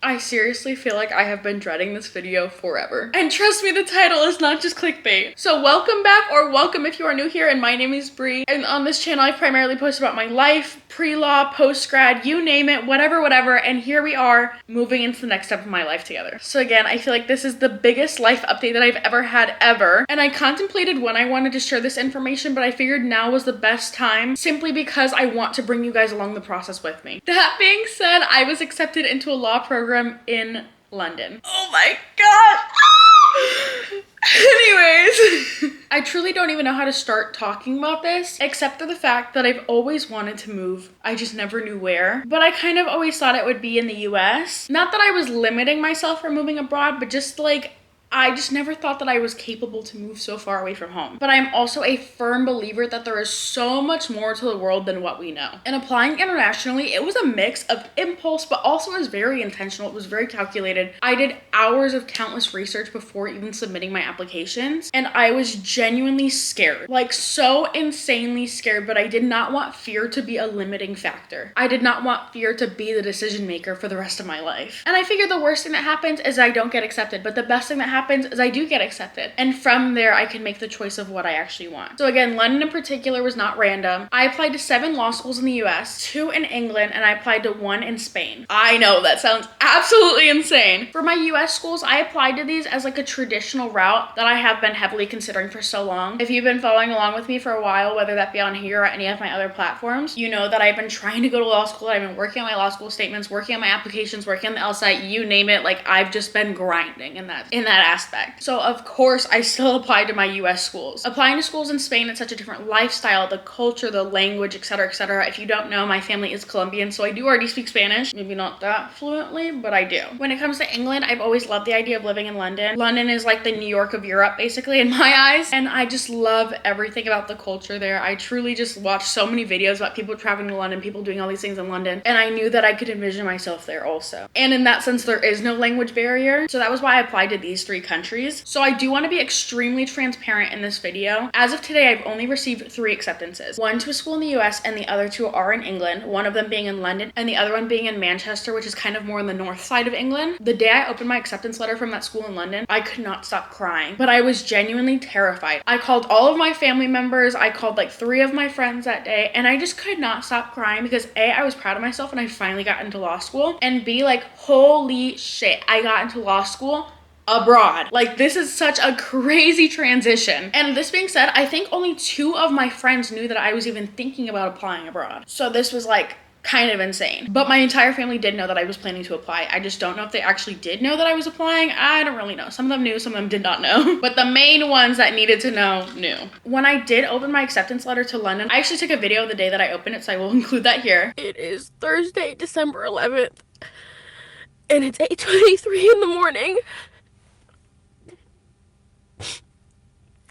I seriously feel like I have been dreading this video forever. And trust me, the title is not just clickbait. So welcome back, or welcome if you are new here, and my name is Bree. And on this channel, I primarily post about my life, pre-law, post-grad, you name it, whatever. And here we are moving into the next step of my life together. So again, I feel like this is the biggest life update that I've ever had ever. And I contemplated when I wanted to share this information, but I figured now was the best time simply because I want to bring you guys along the process with me. That being said, I was accepted into a law program in London. Oh my god! Anyways, I truly don't even know how to start talking about this, except for the fact that I've always wanted to move. I just never knew where. But I kind of always thought it would be in the US. Not that I was limiting myself from moving abroad, but just like, I just never thought that I was capable to move so far away from home. But I'm also a firm believer that there is so much more to the world than what we know. And applying internationally, it was a mix of impulse, but also it was very intentional. It was very calculated. I did hours of countless research before even submitting my applications. And I was genuinely scared, like so insanely scared, but I did not want fear to be a limiting factor. I did not want fear to be the decision maker for the rest of my life. And I figured the worst thing that happens is I don't get accepted, but the best thing that happens is I do get accepted. And from there, I can make the choice of what I actually want. So again, London in particular was not random. I applied to 7 law schools in the US, 2 in England, and I applied to 1 in Spain. I know that sounds absolutely insane. For my US schools, I applied to these as like a traditional route that I have been heavily considering for so long. If you've been following along with me for a while, whether that be on here or any of my other platforms, you know that I've been trying to go to law school. I've been working on my law school statements, working on my applications, working on the LSAT, you name it. Like I've just been grinding in that aspect. So of course I still applied to my US schools. Applying to schools in Spain, it's such a different lifestyle, the culture, the language, etc. If you don't know, my family is Colombian, so I do already speak Spanish. Maybe not that fluently, but I do. When it comes to England, I've always loved the idea of living in London. London is like the New York of Europe, basically, in my eyes. And I just love everything about the culture there. I truly just watched so many videos about people traveling to London, people doing all these things in London. And I knew that I could envision myself there also. And in that sense, there is no language barrier. So that was why I applied to these 3 countries. So I do want to be extremely transparent in this video. As of today, I've only received 3 acceptances. 1 to a school in the US and the other 2 are in England. One of them being in London and the other one being in Manchester, which is kind of more on the north side of England. The day I opened my acceptance letter from that school in London, I could not stop crying, but I was genuinely terrified. I called all of my family members. I called like 3 of my friends that day, and I just could not stop crying because A, I was proud of myself and I finally got into law school, and B, like, holy shit, I got into law school abroad. Like, this is such a crazy transition. And this being said, I think only 2 of my friends knew that I was even thinking about applying abroad. So this was like kind of insane. But my entire family did know that I was planning to apply. I just don't know if they actually did know that I was applying. I don't really know. Some of them knew, some of them did not know. But the main ones that needed to know knew. When I did open my acceptance letter to London, I actually took a video the day that I opened it, so I will include that here. It is Thursday, December 11th, and it's 8:23 in the morning.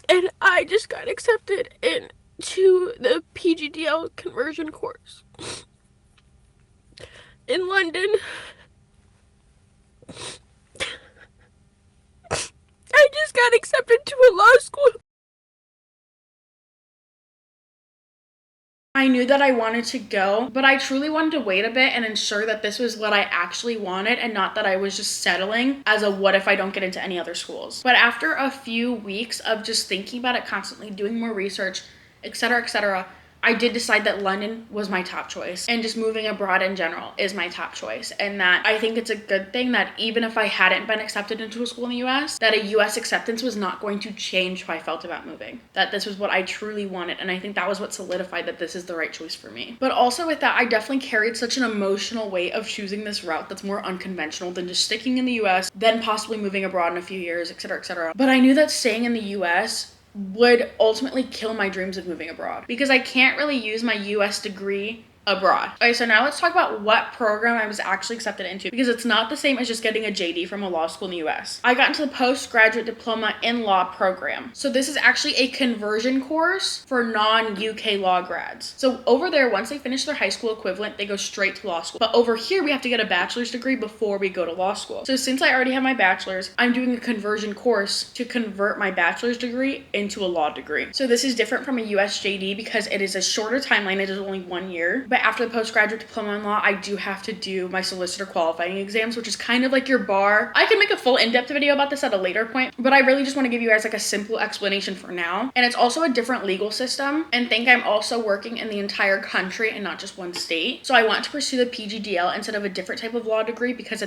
And I just got accepted into the PGDL conversion course in London. I just got accepted to a law school. I knew that I wanted to go, but I truly wanted to wait a bit and ensure that this was what I actually wanted and not that I was just settling as a what if I don't get into any other schools. But after a few weeks of just thinking about it constantly, doing more research, etc., I did decide that London was my top choice, and just moving abroad in general is my top choice. And that I think it's a good thing that even if I hadn't been accepted into a school in the US, that a US acceptance was not going to change how I felt about moving. That this was what I truly wanted, and I think that was what solidified that this is the right choice for me. But also with that, I definitely carried such an emotional weight of choosing this route that's more unconventional than just sticking in the US, then possibly moving abroad in a few years, etc. But I knew that staying in the US would ultimately kill my dreams of moving abroad because I can't really use my US degree abroad. Okay, so now let's talk about what program I was actually accepted into, because it's not the same as just getting a JD from a law school in the US. I got into the Post Graduate Diploma in Law program. So this is actually a conversion course for non-UK law grads. So over there, once they finish their high school equivalent, they go straight to law school. But over here, we have to get a bachelor's degree before we go to law school. So since I already have my bachelor's, I'm doing a conversion course to convert my bachelor's degree into a law degree. So this is different from a US JD because it is a shorter timeline. It is only 1 year. But after the postgraduate diploma in law, I do have to do my solicitor qualifying exams, which is kind of like your bar. I can make a full in-depth video about this at a later point, but I really just want to give you guys like a simple explanation for now. And it's also a different legal system, and think I'm also working in the entire country and not just one state. So I want to pursue the PGDL instead of a different type of law degree because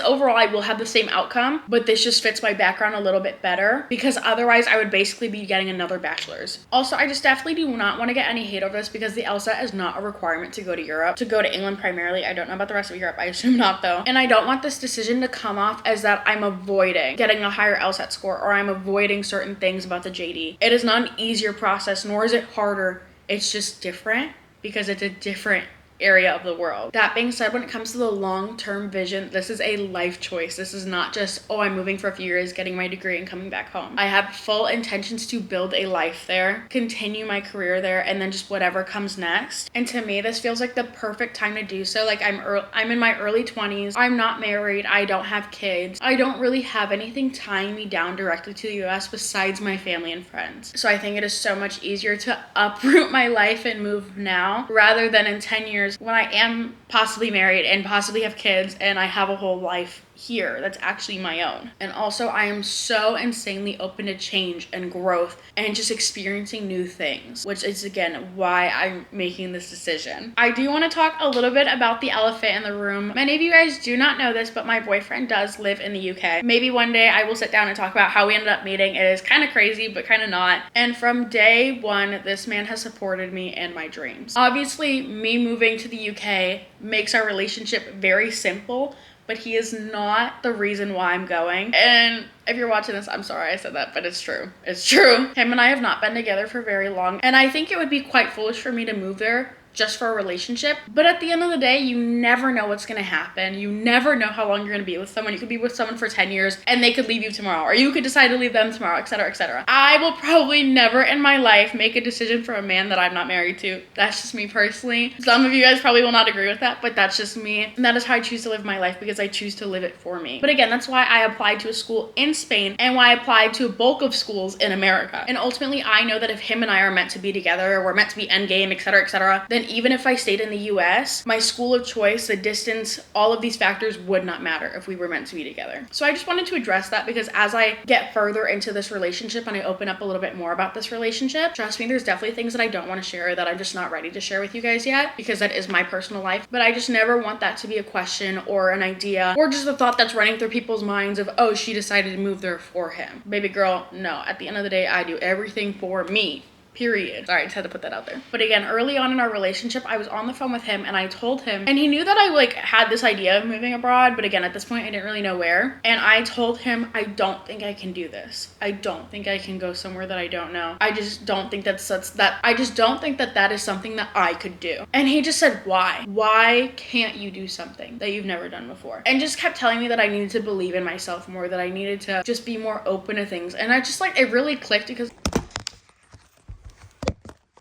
overall I will have the same outcome, but this just fits my background a little bit better, because otherwise I would basically be getting another bachelor's. Also, I just definitely do not want to get any hate over this because the LSAT is not a requirement to go to Europe, to go to England primarily. I don't know about the rest of Europe, I assume not though. And I don't want this decision to come off as that I'm avoiding getting a higher LSAT score or I'm avoiding certain things about the JD. It is not an easier process, nor is it harder. It's just different because it's a different area of the world. That being said, when it comes to the long-term vision, this is a life choice. This is not just, oh, I'm moving for a few years, getting my degree and coming back home. I have full intentions to build a life there, continue my career there, and then just whatever comes next. And to me, this feels like the perfect time to do so. Like I'm in my early 20s. I'm not married. I don't have kids. I don't really have anything tying me down directly to the US besides my family and friends. So I think it is so much easier to uproot my life and move now rather than in 10 years when I am possibly married and possibly have kids and I have a whole life here that's actually my own. And also, I am so insanely open to change and growth and just experiencing new things, which is again why I'm making this decision. I do want to talk a little bit about the elephant in the room. Many of you guys do not know this, but my boyfriend does live in the UK. Maybe one day I will sit down and talk about how we ended up meeting. It is kind of crazy, but kind of not. And from day one, this man has supported me and my dreams. Obviously, me moving to the UK makes our relationship very simple, but he is not the reason why I'm going. And if you're watching this, I'm sorry I said that, but it's true. It's true. Him and I have not been together for very long, and I think it would be quite foolish for me to move there just for a relationship. But at the end of the day, you never know what's gonna happen. You never know how long you're gonna be with someone. You could be with someone for 10 years and they could leave you tomorrow, or you could decide to leave them tomorrow, etc., etc. I will probably never in my life make a decision for a man that I'm not married to. That's just me personally. Some of you guys probably will not agree with that, but that's just me. And that is how I choose to live my life, because I choose to live it for me. But again, that's why I applied to a school in Spain and why I applied to a bulk of schools in America. And ultimately, I know that if him and I are meant to be together, or we're meant to be endgame, etc., etc., then even if I stayed in the US, my school of choice, the distance, all of these factors would not matter if we were meant to be together. So I just wanted to address that, because as I get further into this relationship and I open up a little bit more about this relationship, trust me, there's definitely things that I don't want to share, that I'm just not ready to share with you guys yet, because that is my personal life. But I just never want that to be a question or an idea or just a thought that's running through people's minds of, oh, she decided to move there for him. Baby girl, no. At the end of the day, I do everything for me. Period. Sorry, I just had to put that out there. But again, early on in our relationship, I was on the phone with him and I told him, and he knew that I had this idea of moving abroad, but again, at this point, I didn't really know where. And I told him, I don't think I can do this. I don't think I can go somewhere that I don't know. I just don't think I just don't think that that is something that I could do. And he just said, why? Why can't you do something that you've never done before? And just kept telling me that I needed to believe in myself more, that I needed to just be more open to things. And I just it really clicked, because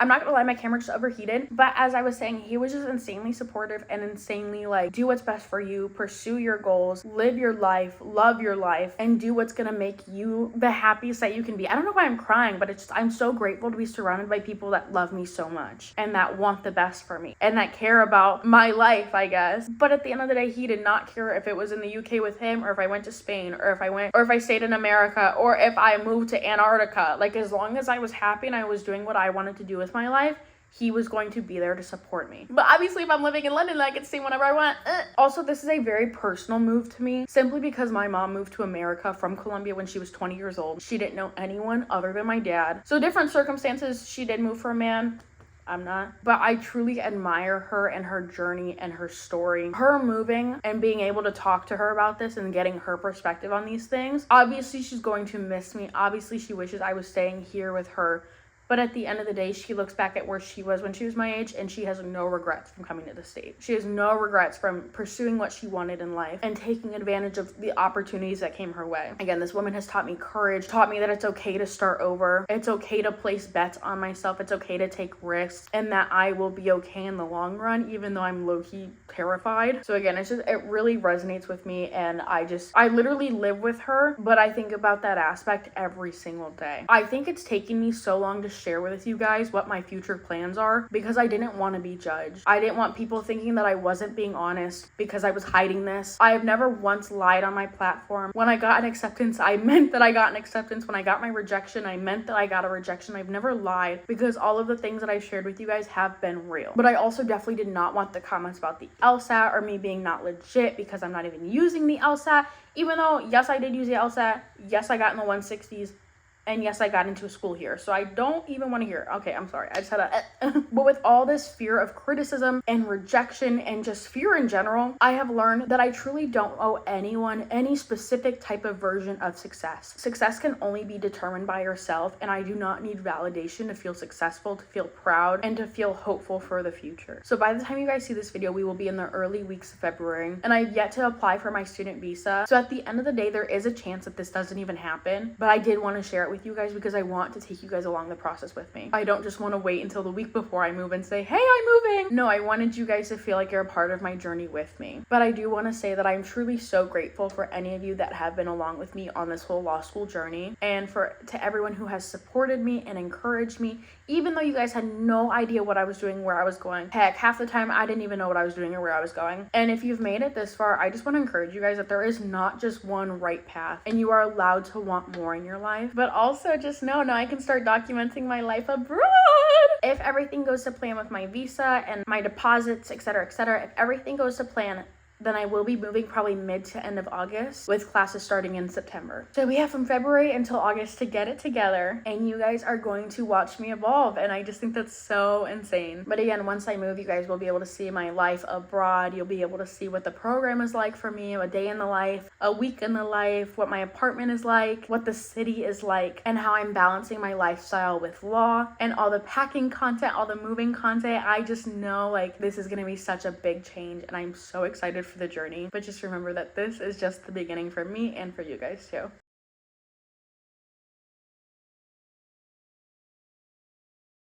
I'm not gonna lie, my camera just overheated. But as I was saying, he was just insanely supportive and insanely do what's best for you, pursue your goals, live your life, love your life, and do what's gonna make you the happiest that you can be. I don't know why I'm crying, but it's just, I'm so grateful to be surrounded by people that love me so much and that want the best for me and that care about my life, I guess. But at the end of the day, he did not care if it was in the UK with him, or if I went to Spain, or if I stayed in America, or if I moved to Antarctica. As long as I was happy and I was doing what I wanted to do with my life, he was going to be there to support me. But obviously, if I'm living in London, I can stay whenever I want. Also, this is a very personal move to me, simply because my mom moved to America from Colombia when she was 20 years old. She didn't know anyone other than my dad. So different circumstances, she did move for a man. I'm not. But I truly admire her and her journey and her story. Her moving and being able to talk to her about this and getting her perspective on these things. Obviously, she's going to miss me. Obviously, she wishes I was staying here with her. But at the end of the day, she looks back at where she was when she was my age, and she has no regrets from coming to the States. She has no regrets from pursuing what she wanted in life and taking advantage of the opportunities that came her way. Again, this woman has taught me courage, taught me that it's okay to start over. It's okay to place bets on myself. It's okay to take risks, and that I will be okay in the long run, even though I'm low-key terrified. So again, it really resonates with me, and I literally live with her, but I think about that aspect every single day. I think it's taken me so long to share with you guys what my future plans are because I didn't want to be judged. I didn't want people thinking that I wasn't being honest because I was hiding this. I have never once lied on my platform. When I got an acceptance, I meant that I got an acceptance. When I got my rejection, I meant that I got a rejection. I've never lied because all of the things that I've shared with you guys have been real. But I also definitely did not want the comments about the LSAT or me being not legit because I'm not even using the LSAT, even though, yes, I did use the LSAT. Yes, I got in the 160s. And yes, I got into a school here, so I don't even want to hear it. Okay, I'm sorry. I just had a But with all this fear of criticism and rejection and just fear in general, I have learned that I truly don't owe anyone any specific type of version of success. Success can only be determined by yourself, and I do not need validation to feel successful, to feel proud, and to feel hopeful for the future. So by the time you guys see this video, we will be in the early weeks of February, and I've yet to apply for my student visa. So at the end of the day, there is a chance that this doesn't even happen, but I did want to share it with you guys because I want to take you guys along the process with me. I don't just want to wait until the week before I move and say, hey, I'm moving. No, I wanted you guys to feel like you're a part of my journey with me. But I do want to say that I'm truly so grateful for any of you that have been along with me on this whole law school journey, and to everyone who has supported me and encouraged me, even though you guys had no idea what I was doing, where I was going. Heck, half the time I didn't even know what I was doing or where I was going. And if you've made it this far, I just want to encourage you guys that there is not just one right path, and you are allowed to want more in your life. But also just know now I can start documenting my life abroad. If everything goes to plan with my visa and my deposits, etc., if everything goes to plan, then I will be moving probably mid to end of August with classes starting in September. So we have from February until August to get it together, and you guys are going to watch me evolve, and I just think that's so insane. But again, once I move, you guys will be able to see my life abroad. You'll be able to see what the program is like for me, a day in the life, a week in the life, what my apartment is like, what the city is like, and how I'm balancing my lifestyle with law and all the packing content, all the moving content. I just know like this is gonna be such a big change, and I'm so excited for the journey. But just remember that this is just the beginning for me and for you guys too.